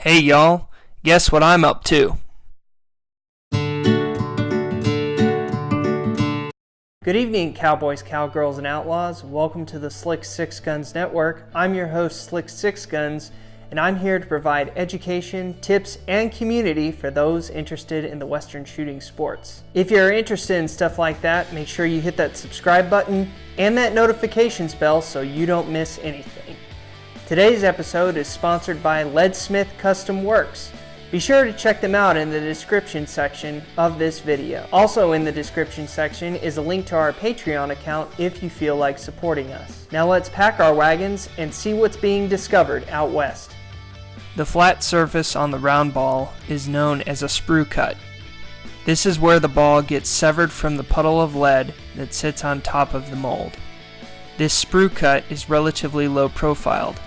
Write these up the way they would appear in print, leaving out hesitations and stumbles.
Hey y'all, guess what I'm up to? Good evening, cowboys, cowgirls, and outlaws. Welcome to the Slick Sixguns Network. I'm your host, Slick Sixguns, and I'm here to provide education, tips, and community for those interested in the Western shooting sports. If you're interested in stuff like that, make sure you hit that subscribe button and that notifications bell so you don't miss anything. Today's episode is sponsored by leadsmithcustomworks. Be sure to check them out in the description section of this video. Also in the description section is a link to our Patreon account if you feel like supporting us. Now let's pack our wagons and see what's being discovered out west. The flat surface on the round ball is known as a sprue cut. This is where the ball gets severed from the puddle of lead that sits on top of the mold. This sprue cut is relatively low profiled.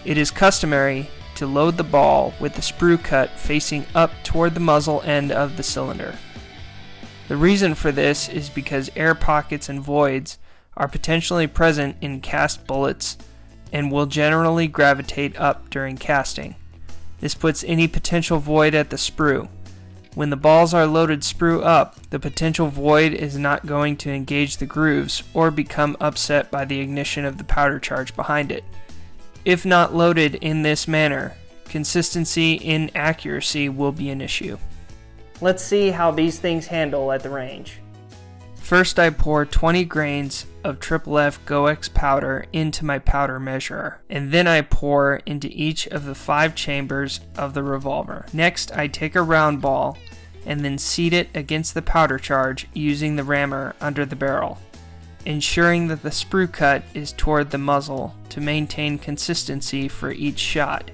It is customary to load the ball with the sprue cut facing up toward the muzzle end of the cylinder. The reason for this is because air pockets and voids are potentially present in cast bullets and will generally gravitate up during casting. This puts any potential void at the sprue. When the balls are loaded sprue up, the potential void is not going to engage the grooves or become upset by the ignition of the powder charge behind it. If not loaded in this manner, consistency in accuracy will be an issue. Let's see how these things handle at the range. First, I pour 20 grains of F GoX powder into my powder measurer, and then I pour into each of the 5 chambers of the revolver. Next, I take a round ball and then seat it against the powder charge using the rammer under the barrel, ensuring that the sprue cut is toward the muzzle to maintain consistency for each shot.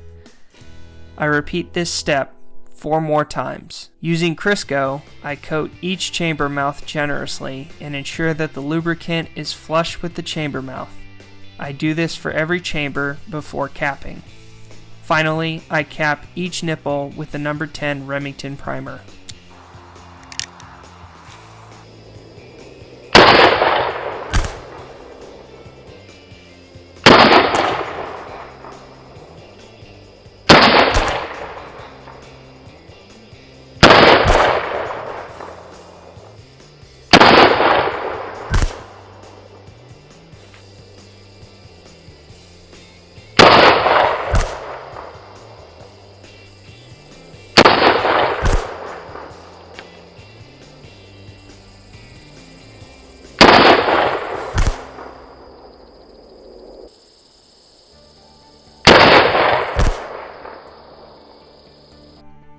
I repeat this step 4 more times. Using Crisco, I coat each chamber mouth generously and ensure that the lubricant is flush with the chamber mouth. I do this for every chamber before capping. Finally, I cap each nipple with the number 10 Remington primer.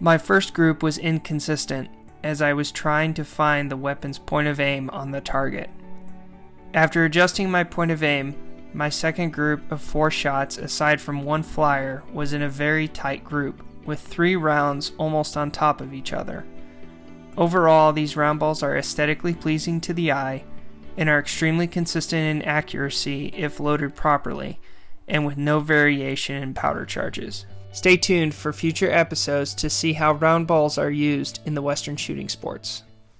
My first group was inconsistent as I was trying to find the weapon's point of aim on the target. After adjusting my point of aim, my second group of 4 shots aside from 1 flyer was in a very tight group with 3 rounds almost on top of each other. Overall, these round balls are aesthetically pleasing to the eye and are extremely consistent in accuracy if loaded properly and with no variation in powder charges. Stay tuned for future episodes to see how round balls are used in the Western shooting sports.